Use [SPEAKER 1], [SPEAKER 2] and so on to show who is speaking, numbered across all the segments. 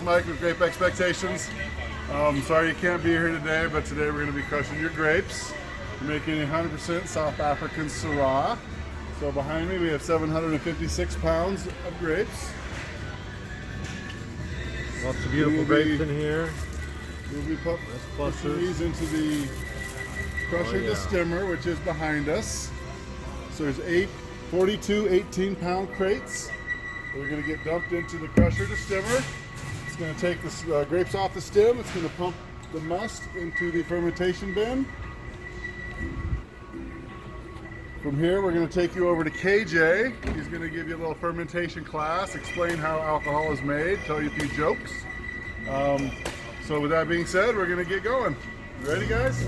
[SPEAKER 1] Mike with Grape Expectations. Sorry you can't be here today, but today we're going to be crushing your grapes. We're making 100% South African Syrah. So behind me we have 756 pounds of grapes.
[SPEAKER 2] Lots of beautiful grapes in here.
[SPEAKER 1] We'll be pushing these into the crusher destimmer, which is behind us. So there's 42 18-pound crates. They're going to get dumped into the crusher destimmer. It's going to take the grapes off the stem. It's going to pump the must into the fermentation bin. From here, we're going to take you over to KJ. He's going to give you a little fermentation class, explain how alcohol is made, tell you a few jokes. So with that being said, we're going to get going. You ready, guys?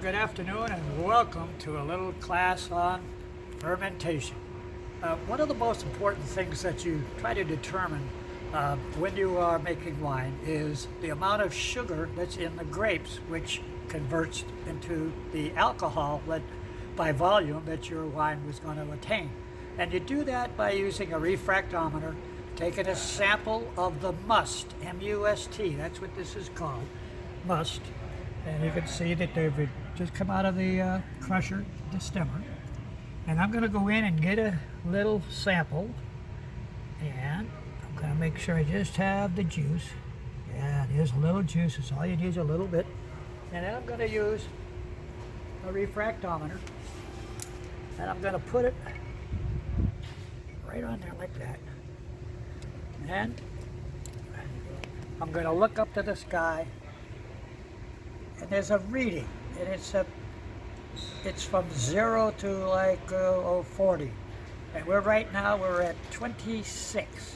[SPEAKER 3] Good afternoon and welcome to a little class on fermentation. One of the most important things that you try to determine when you are making wine is the amount of sugar that's in the grapes, which converts into the alcohol by volume that your wine was going to attain. And you do that by using a refractometer, taking a sample of the must, M-U-S-T, that's what this is called, must. And you can see that they've just come out of the crusher destimmer. And I'm going to go in and get a little sample. And I'm going to make sure I just have the juice. Yeah, it is a little juice. It's all you need is a little bit. And then I'm going to use a refractometer. And I'm going to put it right on there like that. And I'm going to look up to the sky. And there's a reading, and it's from 0 to like 40, and right now we're at 26.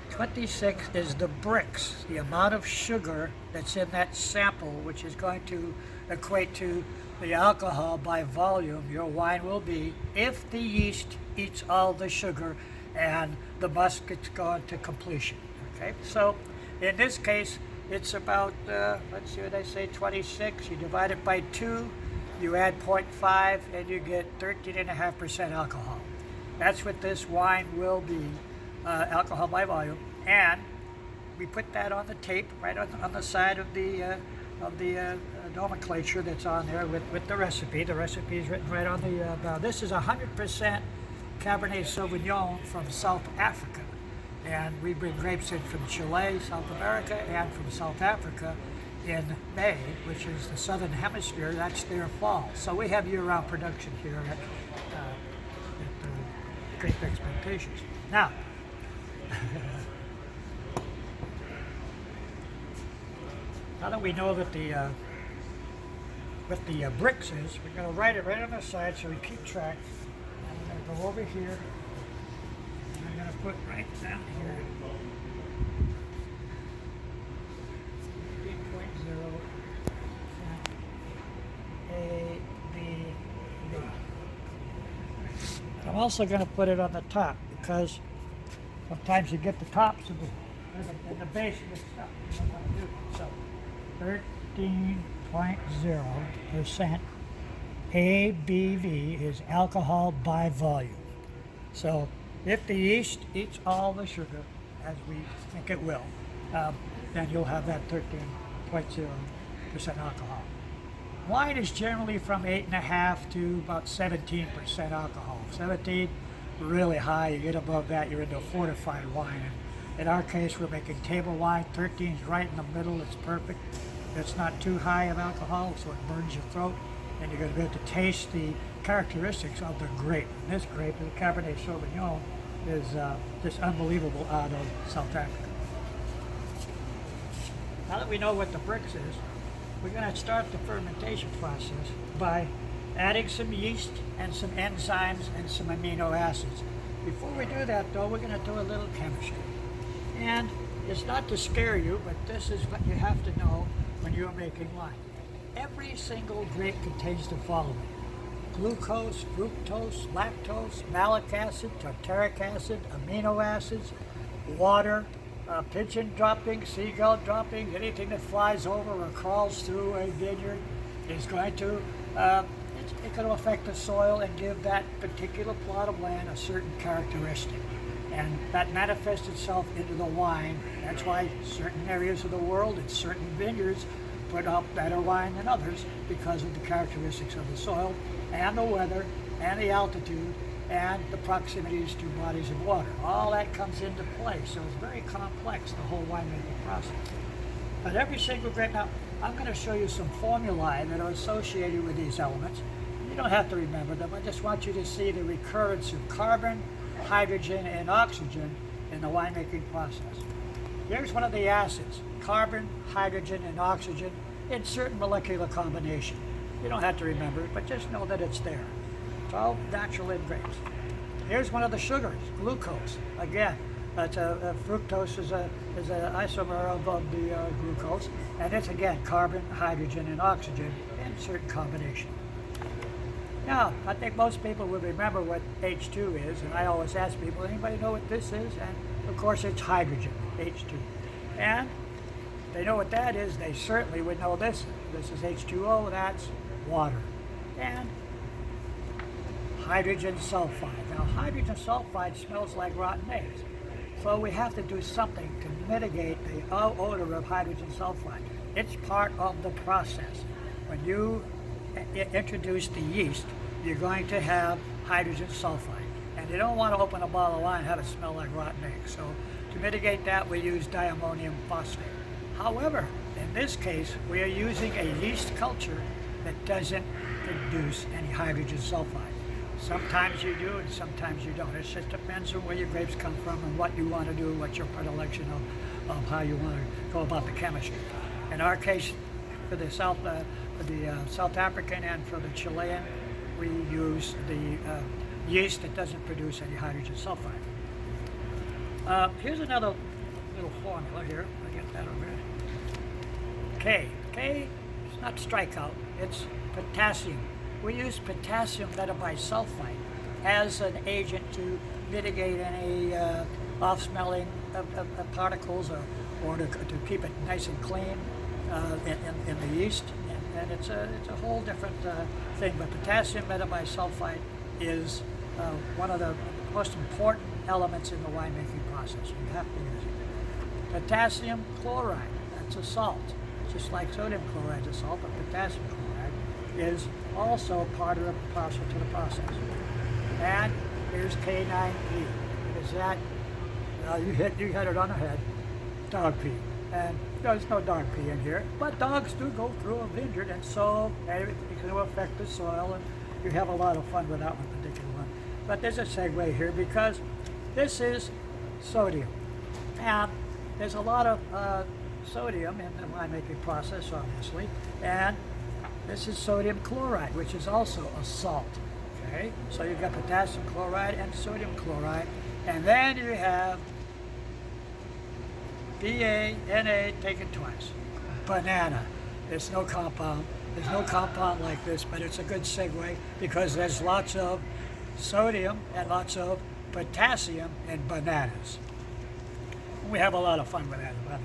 [SPEAKER 3] 26 is the Brix, the amount of sugar that's in that sample, which is going to equate to the alcohol by volume your wine will be if the yeast eats all the sugar and the must gets gone to completion. Okay, so in this case, it's about, let's see what I say, 26. You divide it by 2, you add 0.5, and you get 13.5% alcohol. That's what this wine will be, alcohol by volume. And we put that on the tape right on the side of the nomenclature that's on there with the recipe. The recipe is written right on the bow. This is 100% Cabernet Sauvignon from South Africa. And we bring grapes in from Chile, South America, and from South Africa in May, which is the southern hemisphere. That's their fall. So we have year-round production here at Grape Expectations. Now, Now that we know that what the bricks is, we're going to write it right on the side so we keep track. And I'm going to go over here, and I'm going to put right down here 3.0 A, B, B. I'm also going to put it on the top because sometimes you get the tops and the base mixed up. You don't want to do that. So 13.0% ABV is alcohol by volume. So if the yeast eats all the sugar, as we think it will, then you'll have that 13.0% alcohol. Wine is generally from 8.5 to about 17% alcohol. 17, really high. You get above that, you're into fortified wine. And in our case, we're making table wine. 13 is right in the middle. It's perfect. It's not too high of alcohol, so it burns your throat. And you're going to be able to taste the characteristics of the grape. And this grape, the Cabernet Sauvignon, is just unbelievable out of South Africa. Now that we know what the bricks is, we're going to start the fermentation process by adding some yeast and some enzymes and some amino acids. Before we do that, though, we're going to do a little chemistry. And it's not to scare you, but this is what you have to know when you're making wine. Every single grape contains the following: glucose, fructose, lactose, malic acid, tartaric acid, amino acids, water, pigeon droppings, seagull droppings, anything that flies over or crawls through a vineyard is going to it's going to affect the soil and give that particular plot of land a certain characteristic. And that manifests itself into the wine. That's why certain areas of the world and certain vineyards put out better wine than others, because of the characteristics of the soil and the weather and the altitude and the proximities to bodies of water. All that comes into play, so it's very complex, the whole winemaking process. But every single grape, now I'm going to show you some formulae that are associated with these elements. You don't have to remember them, I just want you to see the recurrence of carbon, hydrogen, and oxygen in the winemaking process. Here's one of the acids: carbon, hydrogen, and oxygen in certain molecular combination. You don't have to remember it, but just know that it's there. It's all natural in grapes. Here's one of the sugars, glucose. Again, that's fructose is an isomer of the glucose, and it's again carbon, hydrogen, and oxygen in certain combination. Now, I think most people would remember what H2 is, and I always ask people, anybody know what this is? And of course it's hydrogen, H2. And if they know what that is, they certainly would know this. This is H2O, that's water. And hydrogen sulfide. Now, hydrogen sulfide smells like rotten eggs. So we have to do something to mitigate the odor of hydrogen sulfide. It's part of the process. When you introduce the yeast, you're going to have hydrogen sulfide. And you don't want to open a bottle of wine and have it smell like rotten eggs. So to mitigate that, we use diammonium phosphate. However, in this case, we are using a yeast culture that doesn't produce any hydrogen sulfide. Sometimes you do and sometimes you don't. It just depends on where your grapes come from and what you want to do, what your predilection of how you want to go about the chemistry. In our case, for the South African and for the Chilean, we use the yeast that doesn't produce any hydrogen sulfide. Here's another little formula here. I'll get that over here. K. K is not strikeout, it's potassium. We use potassium metabisulfite as an agent to mitigate any off-smelling of particles or to keep it nice and clean in the yeast. And it's a whole different thing. But potassium metabisulfite is one of the most important elements in the winemaking process. You have to use it. Potassium chloride, that's a salt. Just like sodium chloride is a salt, but potassium chloride is also part of the process to the process. And here's K9P. What is that? Well, you hit it on the head. Dog pee. And there's no dog pee in here, but dogs do go through a vineyard, and so it can affect the soil, and you have a lot of fun with that one particular one. But there's a segue here because this is sodium, and there's a lot of sodium in the winemaking process, obviously, and this is sodium chloride, which is also a salt. Okay, so you've got potassium chloride and sodium chloride, and then you have BaNa taken twice. Banana. There's no compound. There's no compound like this, but it's a good segue because there's lots of sodium and lots of potassium in bananas. We have a lot of fun with that, by the way.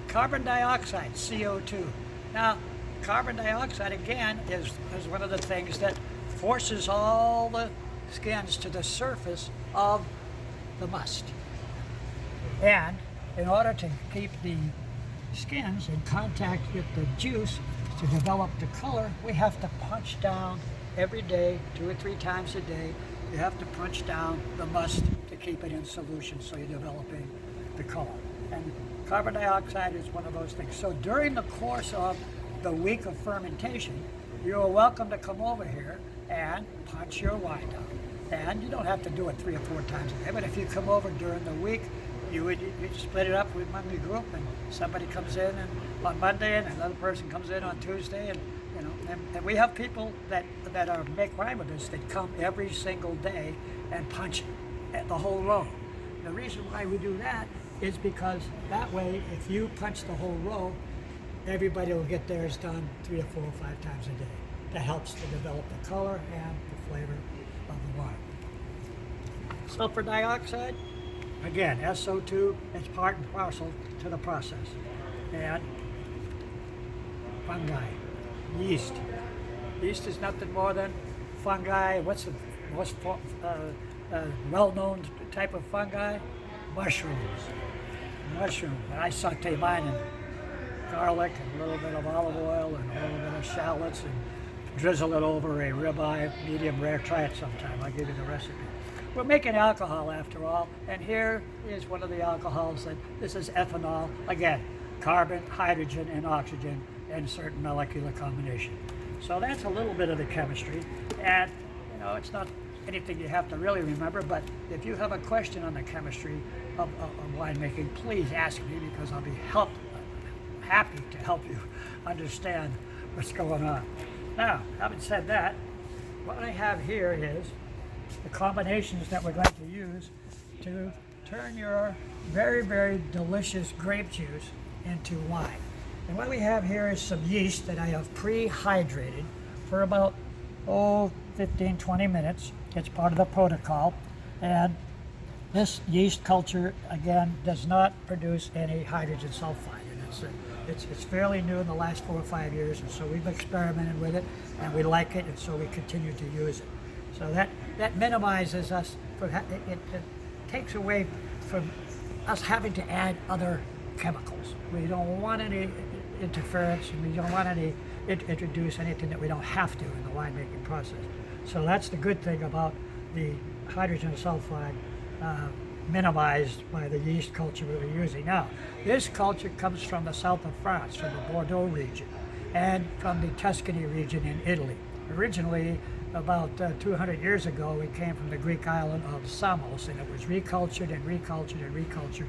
[SPEAKER 3] Carbon dioxide, CO2. Now, carbon dioxide, again, is one of the things that forces all the skins to the surface of the must. And in order to keep the skins in contact with the juice to develop the color, we have to punch down every day, 2 or 3 times a day. You have to punch down the must to keep it in solution so you're developing the color. And carbon dioxide is one of those things. So during the course of the week of fermentation, you're welcome to come over here and punch your wine down. And you don't have to do it 3 or 4 times a day, but if you come over during the week, you split it up among the group, and somebody comes in and on Monday, and another person comes in on Tuesday, and and we have people that make wine with us that come every single day and punch the whole row. The reason why we do that is because that way, if you punch the whole row, everybody will get theirs done 3 or 4 or 5 times a day. That helps to develop the color and the flavor of the wine. Sulfur dioxide, again, SO2, it's part and parcel to the process. And fungi, yeast. Yeast is nothing more than fungi. What's the most well-known type of fungi? Mushrooms. Mushrooms. And I saute mine in garlic and a little bit of olive oil and a little bit of shallots and drizzle it over a ribeye, medium rare. Try it sometime. I'll give you the recipe. We're making alcohol after all, and here is one of the alcohols that this is ethanol. Again, carbon, hydrogen, and oxygen in certain molecular combination. So that's a little bit of the chemistry, and it's not anything you have to really remember, but if you have a question on the chemistry of winemaking, please ask me because I'll be happy to help you understand what's going on. Now, having said that, what I have here is the combinations that we're going to use to turn your very, very delicious grape juice into wine. And what we have here is some yeast that I have pre-hydrated for about 15-20 minutes. It's part of the protocol, and this yeast culture again does not produce any hydrogen sulfide, and it's fairly new in the last 4 or 5 years, and so we've experimented with it and we like it, and so we continue to use it. So that minimizes us from it takes away from us having to add other chemicals. We don't want any interference, and we don't want any introduce anything that we don't have to in the winemaking process. So that's the good thing about the hydrogen sulfide minimized by the yeast culture we're using. Now, this culture comes from the south of France, from the Bordeaux region, and from the Tuscany region in Italy. Originally, about 200 years ago, it came from the Greek island of Samos, and it was recultured and recultured and recultured.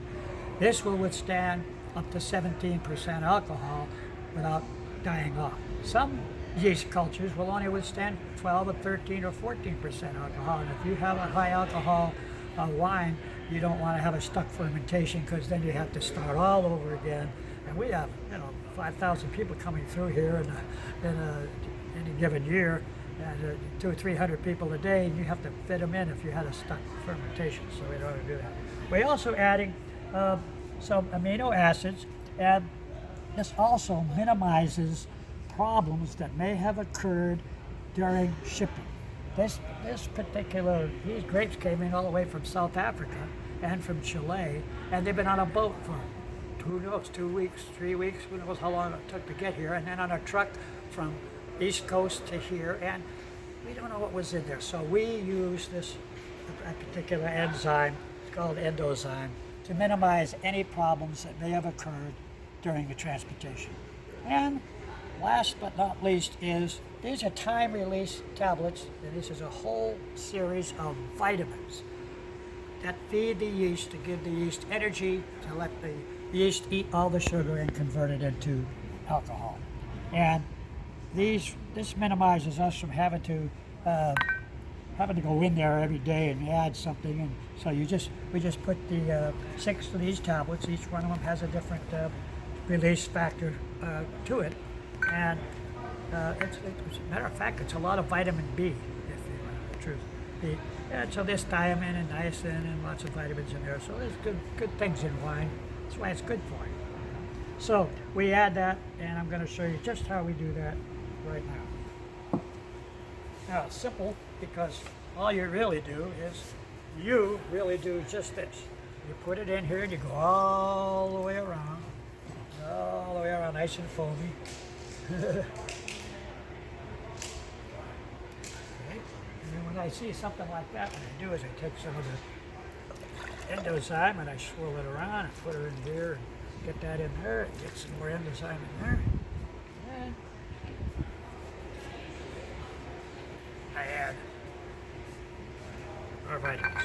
[SPEAKER 3] This will withstand up to 17% alcohol without dying off. Some yeast cultures will only withstand 12 or 13 or 14% alcohol, and if you have a high alcohol wine, you don't want to have a stuck fermentation, because then you have to start all over again. And we have 5,000 people coming through here in any given year, and 200 or 300 people a day, and you have to fit them in if you had a stuck fermentation, so we don't want to do that. We're also adding some amino acids, and this also minimizes problems that may have occurred during shipping. These grapes came in all the way from South Africa and from Chile, and they've been on a boat for 2 weeks, 3 weeks, who knows how long it took to get here, and then on a truck from East Coast to here, and we don't know what was in there. So we use a particular enzyme, it's called endozyme, to minimize any problems that may have occurred during the transportation. And last but not least is, these are time-release tablets, and this is a whole series of vitamins that feed the yeast to give the yeast energy, to let the yeast eat all the sugar and convert it into alcohol. And this minimizes us from having to go in there every day and add something. And so we just put the 6 of these tablets. Each one of them has a different release factor to it. And as a matter of fact, it's a lot of vitamin B, if you want the truth. So there's thiamine and niacin and lots of vitamins in there. So there's good things in wine. That's why it's good for you. So we add that, and I'm going to show you just how we do that right now. Now it's simple because all you really do is you really do just this. You put it in here and you go all the way around, nice and foamy. Okay. And then when I see something like that, what I do is I take some of the endozyme and I swirl it around and put her in here and get that in there and get some more endozyme in there. And I add our vitamins.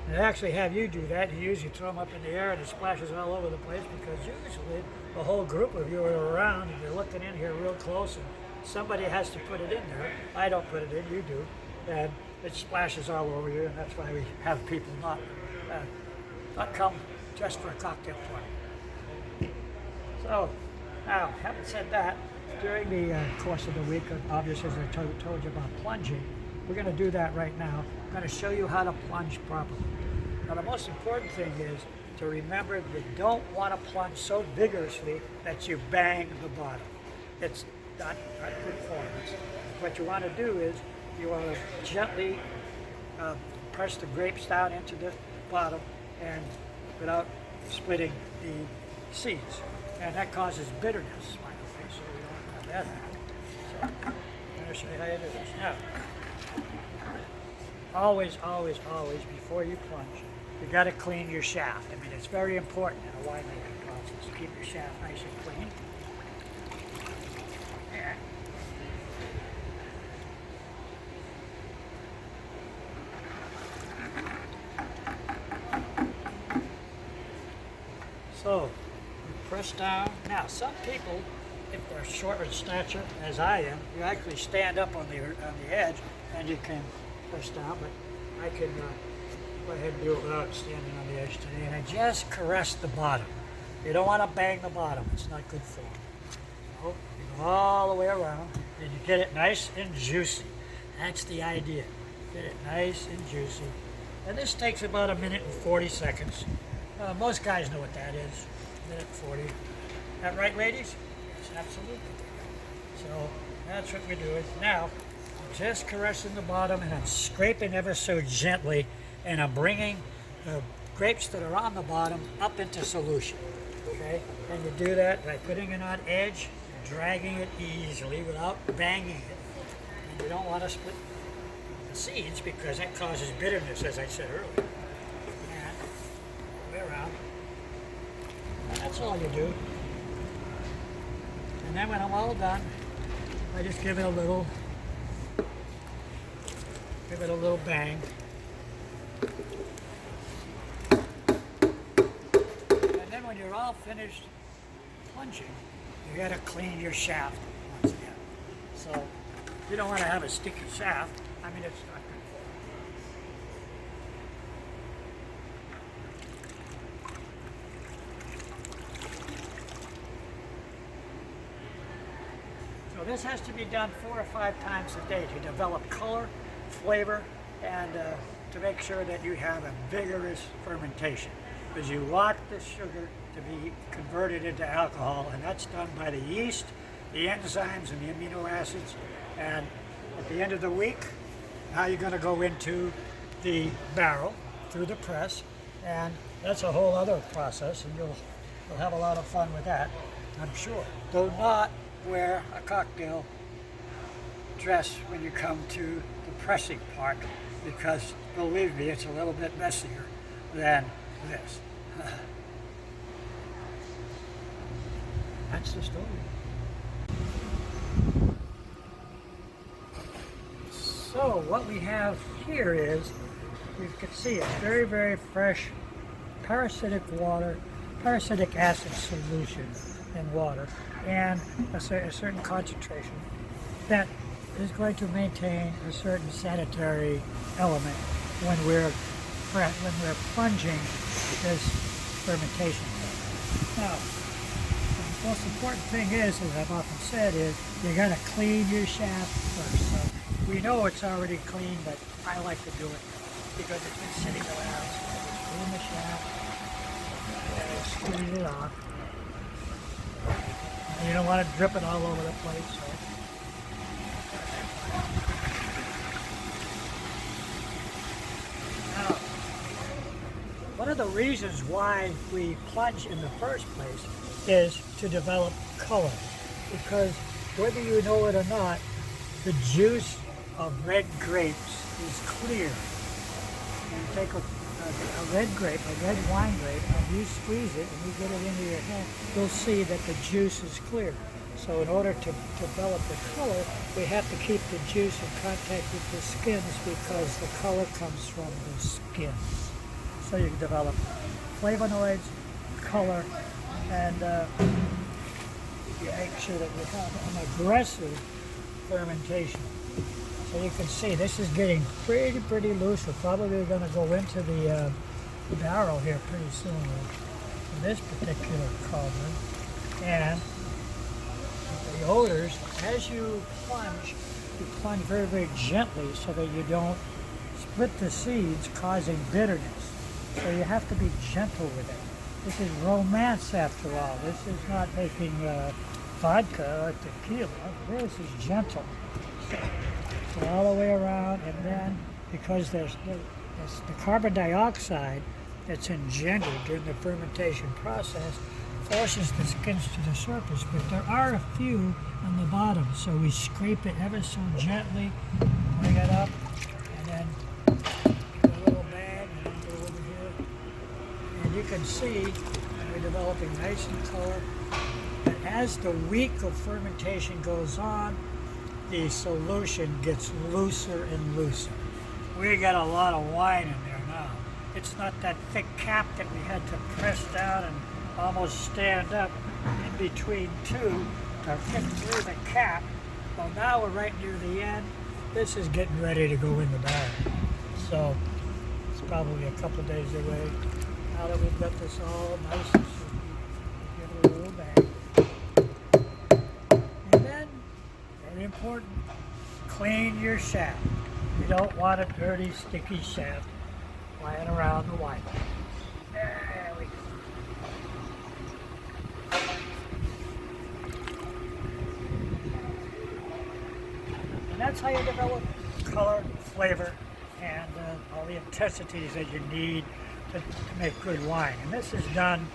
[SPEAKER 3] They actually have you do that. You usually throw them up in the air and it splashes all over the place because usually the whole group of you are around and you're looking in here real close and somebody has to put it in there. I don't put it in, you do. And it splashes all over you, and that's why we have people not come just for a cocktail party. So, now, having said that, during the course of the week, obviously as I told you about plunging, we're going to do that right now. I'm going to show you how to plunge properly. Now the most important thing is to remember you don't want to plunge so vigorously that you bang the bottom. It's not good form. What you want to do is you want to gently press the grapes down into the bottom and without splitting the seeds. And that causes bitterness, by the way, so we don't have that happen. So I'm going to show you how you do this. Now, always, always, always, before you plunge, you got to clean your shaft. I mean, it's very important in a winemaking process. Keep your shaft nice and clean. And so, you press down. Now, some people, if they're short in stature, as I am, you actually stand up on the edge and you can press down, but I can go ahead and do it without standing on the edge today. And I just caress the bottom. You don't want to bang the bottom. It's not good form. So you go all the way around and you get it nice and juicy. That's the idea. Get it nice and juicy. And this takes about 1 minute and 40 seconds. Most guys know what that is. 1 minute 40. That right, ladies? Yes, absolutely. So that's what we're doing. Now, I'm just caressing the bottom and I'm scraping ever so gently and I'm bringing the grapes that are on the bottom up into solution. Okay? And you do that by putting it on edge, dragging it easily without banging it. And you don't want to split the seeds because that causes bitterness, as I said earlier. And way around. And that's all you do. And then when I'm all done, I just give it a little bang. And then when you're all finished plunging, you gotta clean your shaft once again. So you don't want to have a sticky shaft. I mean, it's not good for it. So this has to be done 4 or 5 times a day to develop color, flavor, and to make sure that you have a vigorous fermentation. Because you want the sugar to be converted into alcohol, and that's done by the yeast, the enzymes, and the amino acids. And at the end of the week, now you're going to go into the barrel through the press, and that's a whole other process, and you'll have a lot of fun with that, I'm sure. Do not wear a cocktail dress when you come to the pressing part, because believe me, it's a little bit messier than this. That's the story. So what we have here is, you can see it's very, very fresh parasitic acid solution in water, and a certain concentration that is going to maintain a certain sanitary element when we're plunging this fermentation. Now, the most important thing is, as I've often said, is you got to clean your shaft first. So we know it's already clean, but I like to do it because it's been sitting around. So I just clean the shaft and I squeeze it off. And you don't want it dripping all over the place. So. Now, one of the reasons why we plunge in the first place is to develop color, because whether you know it or not, the juice of red grapes is clear. You take a red grape, a red wine grape, and you squeeze it and you get it into your hand, you'll see that the juice is clear. So in order to develop the color, we have to keep the juice in contact with the skins because the color comes from the skins. So you can develop flavonoids, color, and you make sure that you have an aggressive fermentation. So you can see this is getting pretty loose. We're probably going to go into the barrel here pretty soon with this particular cauldron. And the odors, as you plunge very gently so that you don't split the seeds, causing bitterness. So you have to be gentle with it. This is romance after all. This is not making vodka or tequila. This is gentle. So all the way around, and then because there's the carbon dioxide that's engendered during the fermentation process forces the skins to the surface, but there are a few on the bottom, so we scrape it ever so gently, bring it up, and then a little bag, and then go over here. And you can see we're developing nice and color. But as the week of fermentation goes on, the solution gets looser and looser. We got a lot of wine in there now. It's not that thick cap that we had to press down and almost stand up in between two to fit through the cap. Well, now we're right near the end. This is getting ready to go in the barrel. So it's probably a couple of days away. Now that we've got this all nice and sweet, give it a little bang. And then, very important, clean your shaft. You don't want a dirty, sticky shaft lying around the wine. There we go. And that's how you develop color, flavor, and all the intensities that you need to make good wine. And this is done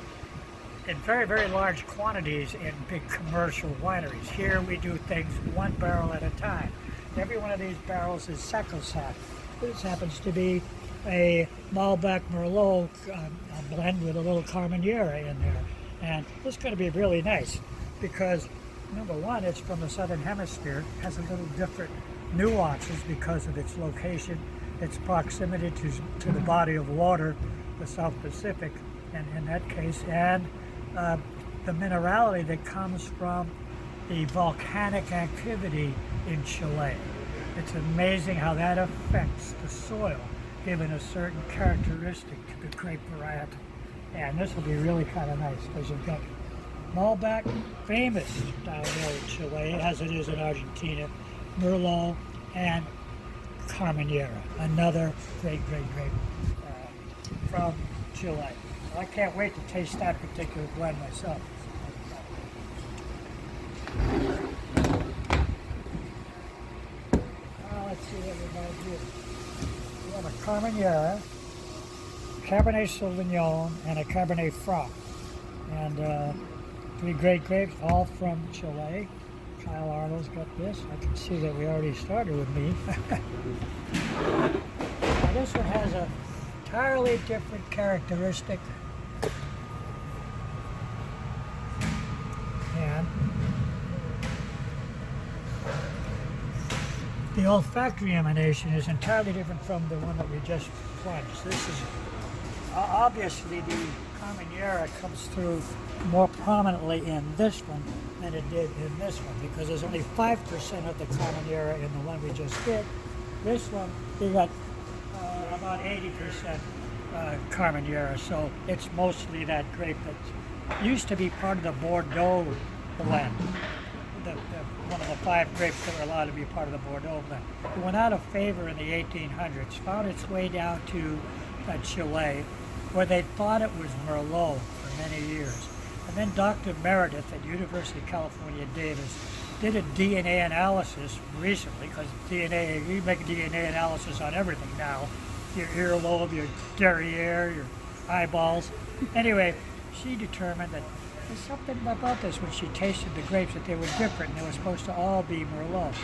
[SPEAKER 3] in very large quantities in big commercial wineries. Here we do things one barrel at a time. Every one of these barrels is sacrosanct. This happens to be a Malbec Merlot a blend with a little Carmenere in there. And it's going to be really nice because, number one, it's from the Southern Hemisphere, has a little different nuances because of its location, its proximity to the body of water, the South Pacific, and in that case, and the minerality that comes from the volcanic activity in Chile. It's amazing how that affects the soil, given a certain characteristic to the grape variety. And this will be really kind of nice because you've got Malbec, famous down there in Chile, as it is in Argentina, Merlot, and Carmenere, another great grape from Chile. I can't wait to taste that particular blend myself. Let's see what we got here. We have a Carmenere, Cabernet Sauvignon, and a Cabernet Franc. And three great grapes, all from Chile. Kyle Arnold's got this. I can see that we already started with me. Now this one has a entirely different characteristic. And the olfactory emanation is entirely different from the one that we just plunged. This is Obviously the Carmenere comes through more prominently in this one than it did in this one, because there's only 5% of the Carmenere in the one we just did. This one, you got about 80% Carmenere, so it's mostly that grape that used to be part of the Bordeaux blend. One of the 5 grapes that were allowed to be part of the Bordeaux blend. It went out of favor in the 1800s, found its way down to Chile, where they thought it was Merlot for many years. And then Dr. Meredith at University of California, Davis, did a DNA analysis recently, because DNA, we make DNA analysis on everything now. Your earlobe, your derriere, your eyeballs. Anyway, she determined that there's something about this when she tasted the grapes that they were different and they were supposed to all be Merlot.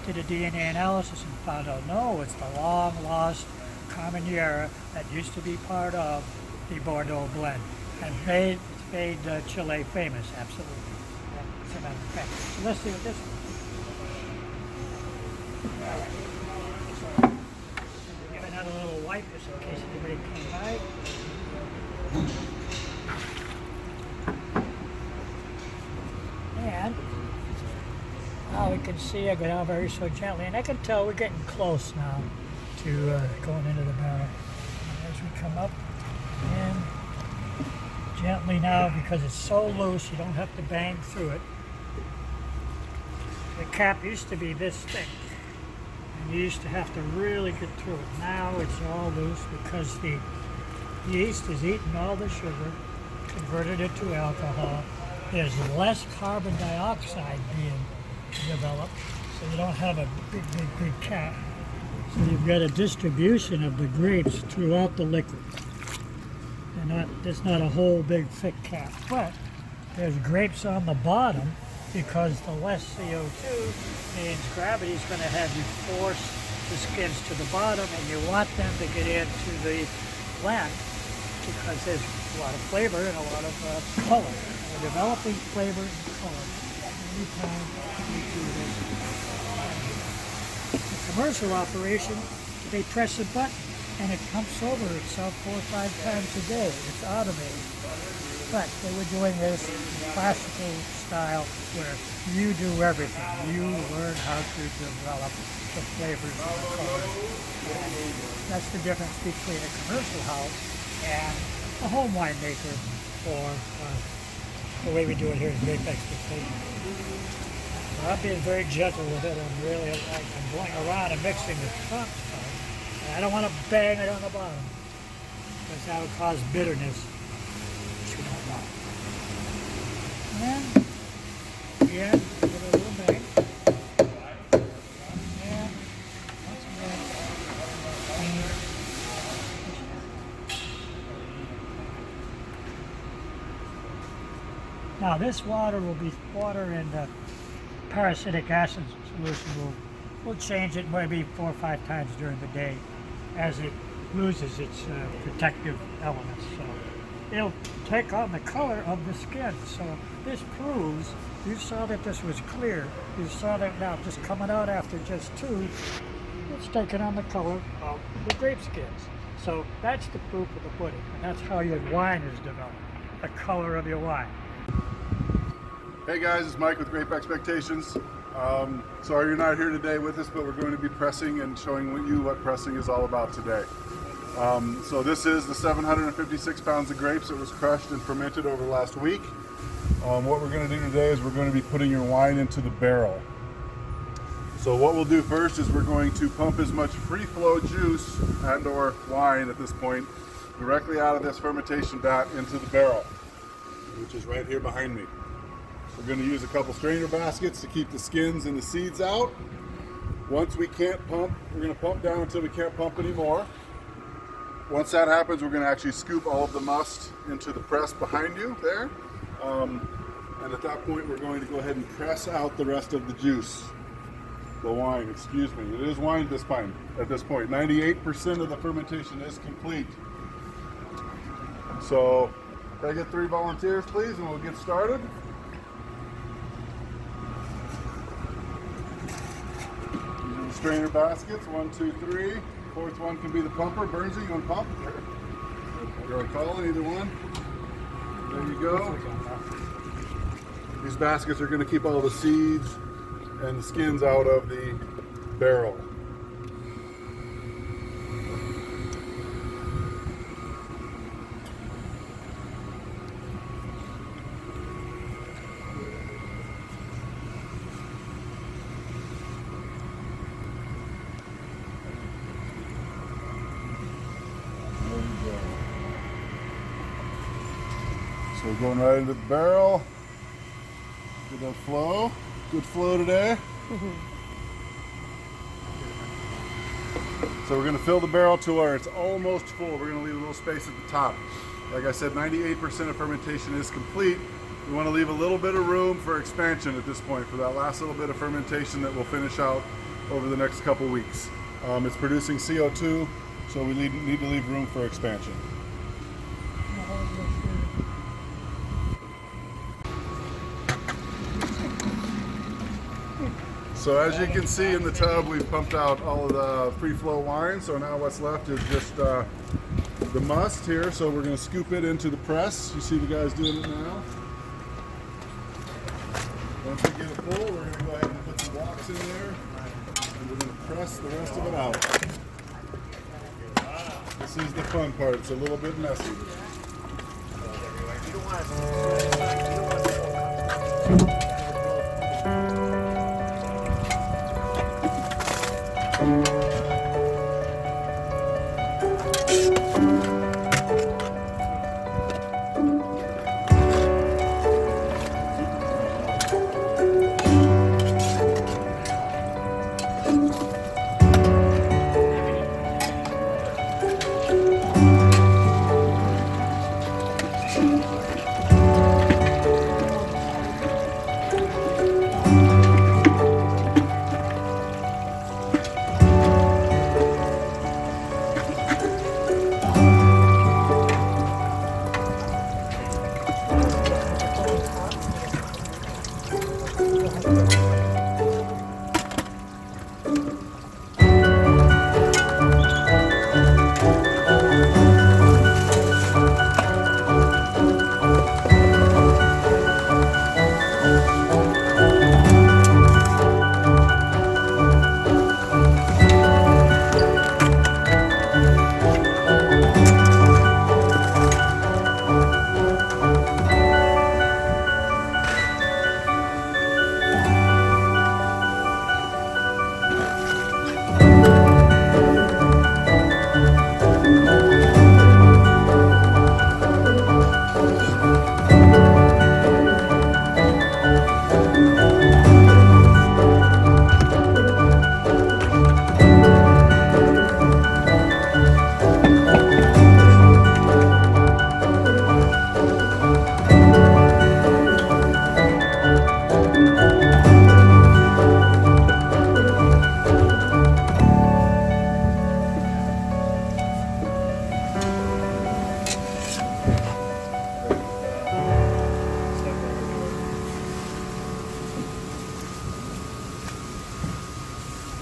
[SPEAKER 3] Did a DNA analysis and found out, no, it's the long lost Carmenere that used to be part of the Bordeaux blend and made Chile famous, absolutely. As a matter of fact. So let's see what this is. All right. So, give another little wipe just in case anybody came by. And now we can see I go down very so gently, and I can tell we're getting close now to going into the barrel. And as we come up and gently now, because it's so loose, you don't have to bang through it. The cap used to be this thick, and you used to have to really get through it. Now it's all loose because the yeast has eaten all the sugar, converted it to alcohol. There's less carbon dioxide being developed, so you don't have a big cap. So you've got a distribution of the grapes throughout the liquid. There's not a whole big thick cap, but there's grapes on the bottom, because the less CO2 means gravity is going to have you force the skins to the bottom, and you want them to get into the blend because there's a lot of flavor and a lot of color. We're developing flavor and color every time we do this. The commercial operation, they press a button and it pumps over itself 4 or 5 times a day. It's automated. But they were doing this classical style where you do everything. You learn how to develop the flavors and the colors. That's the difference between a commercial house and a home winemaker, or the way we do it here is Grape Expectation. So I'm being very gentle with it. I'm going around and mixing the top stuff. And I don't want to bang it on the bottom, because that would cause bitterness. And again, give it a little bang. And once again. Now this water will be water and parasitic acid solution. We'll change it maybe 4 or 5 times during the day as it loses its protective elements. So it'll take on the color of the skin. So this proves, you saw that this was clear. You saw that now just coming out after just 2, it's taking on the color of the grape skins. So that's the proof of the pudding. And that's how your wine is developed, the color of your wine.
[SPEAKER 1] Hey guys, it's Mike with Grape Expectations. Sorry you're not here today with us, but we're going to be pressing and showing you what pressing is all about today. So this is the 756 pounds of grapes that was crushed and fermented over the last week. What we're going to do today is we're going to be putting your wine into the barrel. So what we'll do first is we're going to pump as much free flow juice and or wine at this point directly out of this fermentation vat into the barrel, which is right here behind me. We're going to use a couple strainer baskets to keep the skins and the seeds out. Once we can't pump, we're going to pump down until we can't pump anymore. Once that happens, we're going to actually scoop all of the must into the press behind you there. And at that point, we're going to go ahead and press out the rest of the juice. The wine, excuse me. It is wine at this point. 98% of the fermentation is complete. So, can I get 3 volunteers, please, and we'll get started. Strainer baskets, 1, 2, 3. 4th one can be the pumper. Burnsy, you want to pump? Sure. or Colin, either one. There you go. These baskets are going to keep all the seeds and the skins out of the barrel. So we're going right into the barrel. Good that flow. Good flow today. So we're going to fill the barrel to where it's almost full. We're going to leave a little space at the top. Like I said, 98% of fermentation is complete. We want to leave a little bit of room for expansion at this point for that last little bit of fermentation that we'll finish out over the next couple weeks. It's producing CO2, so we need to leave room for expansion. So as you can see in the tub, we've pumped out all of the free flow wine. So now what's left is just the must here. So we're going to scoop it into the press. You see the guys doing it now. Once we get it full, we're going to go ahead and put the blocks in there, and we're going to press the rest of it out. This is the fun part. It's a little bit messy.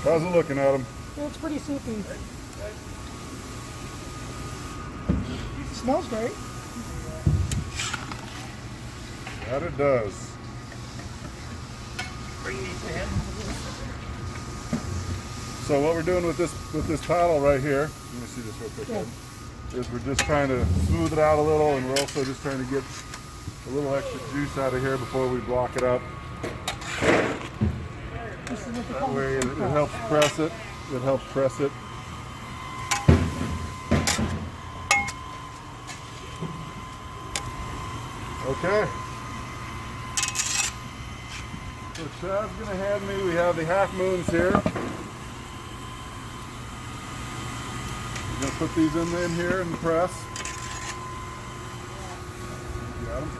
[SPEAKER 1] How's it looking, Adam?
[SPEAKER 4] It's pretty soupy. Smells great.
[SPEAKER 1] That it does. So what we're doing with this paddle right here, let me see this real quick, is we're just trying to smooth it out a little, and we're also just trying to get a little extra juice out of here before we block it up. That way it helps press it. It helps press it. Okay. So Chad's going to hand me, we have the half moons here. We're going to put these in here in the press. Got them.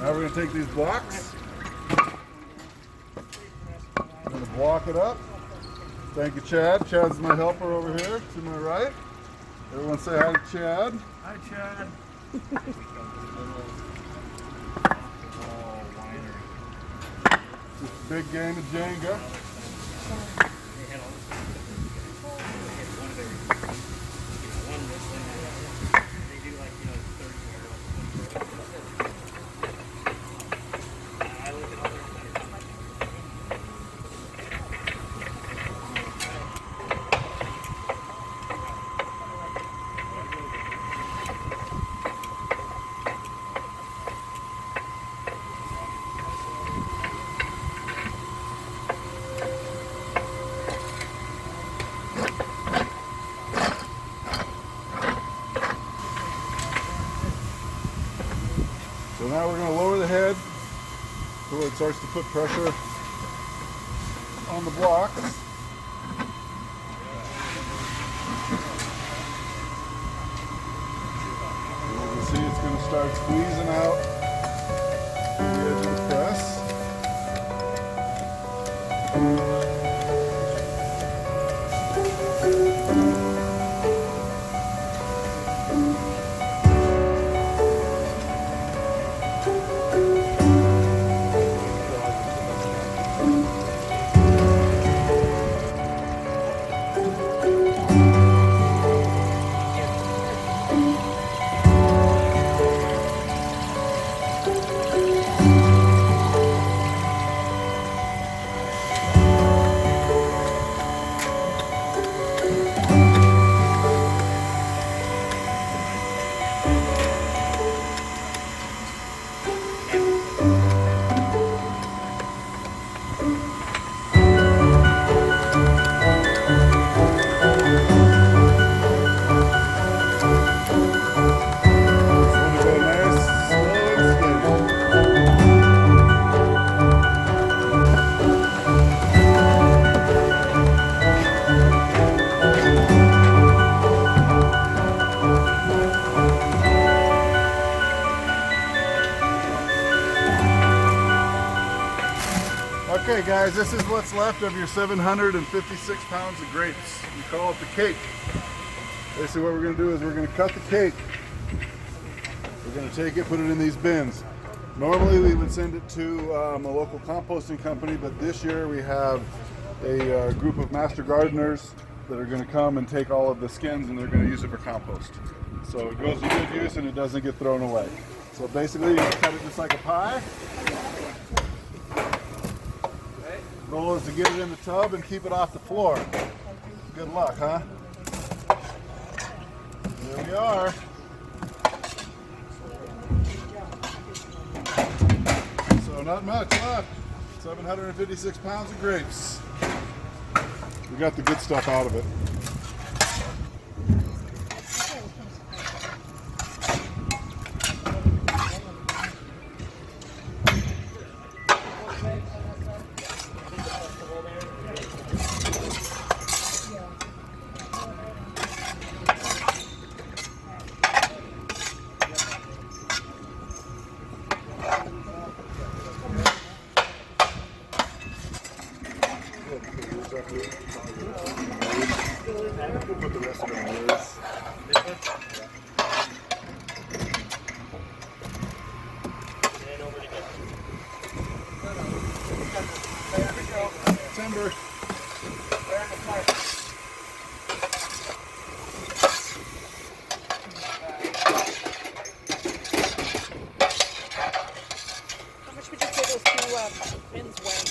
[SPEAKER 1] Now we're going to take these blocks, we're going to block it up. Thank you, Chad. Chad's my helper over here to my right. Everyone say hi to Chad.
[SPEAKER 3] Hi, Chad.
[SPEAKER 1] Just a big game of Jenga. So now we're going to lower the head so it starts to put pressure on the blocks. And you can see it's going to start squeezing out the edge of the press. Okay guys, this is what's left of your 756 pounds of grapes. We call it the cake. Basically what we're going to do is we're going to cut the cake. We're going to take it, put it in these bins. Normally we would send it to a local composting company, but this year we have a group of master gardeners that are going to come and take all of the skins and they're going to use it for compost. So it goes to good use and it doesn't get thrown away. So basically you cut it just like a pie. Goal is to get it in the tub and keep it off the floor. Good luck, huh? There we are. So not much left. 756 pounds of grapes. We got the good stuff out of it. Put the rest of it in yours. Timber.
[SPEAKER 4] How much would you say those two bins weigh?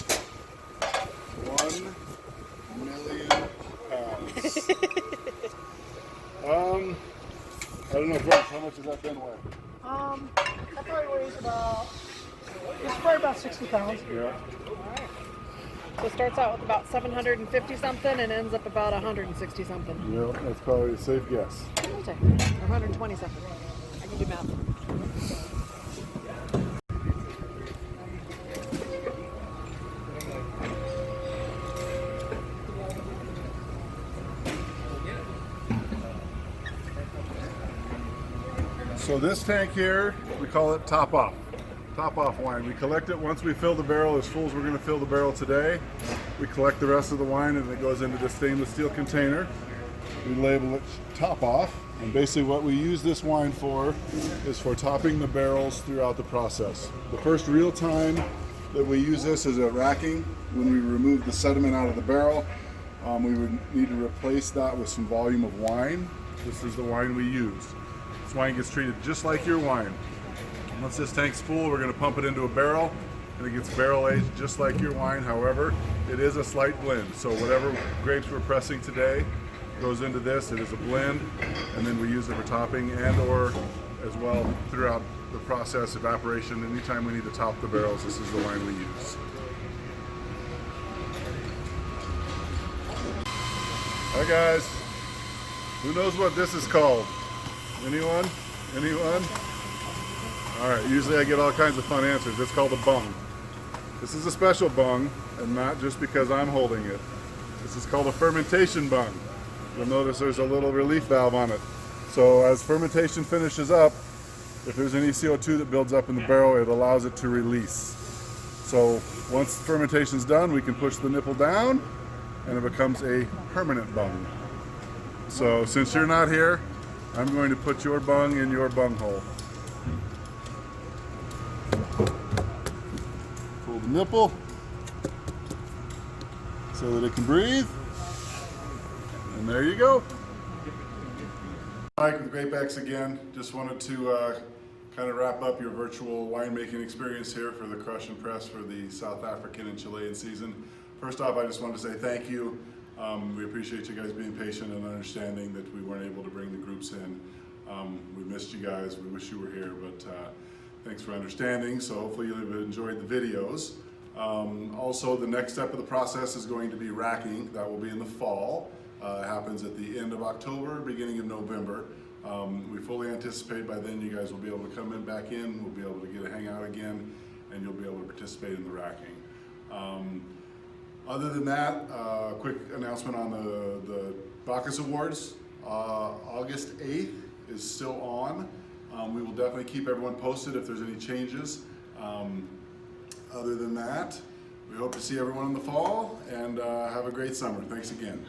[SPEAKER 1] 1 million pounds. I don't know, Grace, how much does that bin weigh?
[SPEAKER 3] That probably weighs about, it's probably about 60 pounds.
[SPEAKER 1] Yeah.
[SPEAKER 4] So it starts out with about 750 something and ends up about 160 something.
[SPEAKER 1] Yeah, that's probably a safe guess.
[SPEAKER 4] I'll take it. Or 120 something. I can do math.
[SPEAKER 1] So this tank here, we call it top off. top off wine. We collect it once we fill the barrel as full as we're going to fill the barrel today. We collect the rest of the wine and it goes into this stainless steel container. We label it top off, and basically what we use this wine for is for topping the barrels throughout the process. The first real time that we use this is at racking. When we remove the sediment out of the barrel, we would need to replace that with some volume of wine. This is the wine we use. This wine gets treated just like your wine. Once this tank's full, we're going to pump it into a barrel, and it gets barrel aged just like your wine. However, it is a slight blend. So whatever grapes we're pressing today goes into this. It is a blend, and then we use it for topping and or as well throughout the process, evaporation. Anytime we need to top the barrels, this is the wine we use. Hi guys, who knows what this is called? Anyone? Anyone? Alright, usually I get all kinds of fun answers. It's called a bung. This is a special bung, and not just because I'm holding it. This is called a fermentation bung. You'll notice there's a little relief valve on it. So as fermentation finishes up, if there's any CO2 that builds up in the barrel, it allows it to release. So once fermentation's done, we can push the nipple down, and it becomes a permanent bung. So since you're not here, I'm going to put your bung in your bung hole. Pull the nipple so that it can breathe. And there you go. Mike with Grape again. Just wanted to kind of wrap up your virtual winemaking experience here for the Crush and Press for the South African and Chilean season. First off, I just wanted to say thank you. We appreciate you guys being patient and understanding that we weren't able to bring the groups in. We missed you guys. We wish you were here, but thanks for understanding. So hopefully you've enjoyed the videos. Also, the next step of the process is going to be racking. That will be in the fall. It happens at the end of October, beginning of November. We fully anticipate by then you guys will be able to come back in. We'll be able to get a hangout again, and you'll be able to participate in the racking. Other than that, quick announcement on the Bacchus Awards. August 8th is still on. We will definitely keep everyone posted if there's any changes. Other than that, we hope to see everyone in the fall, and have a great summer. Thanks again.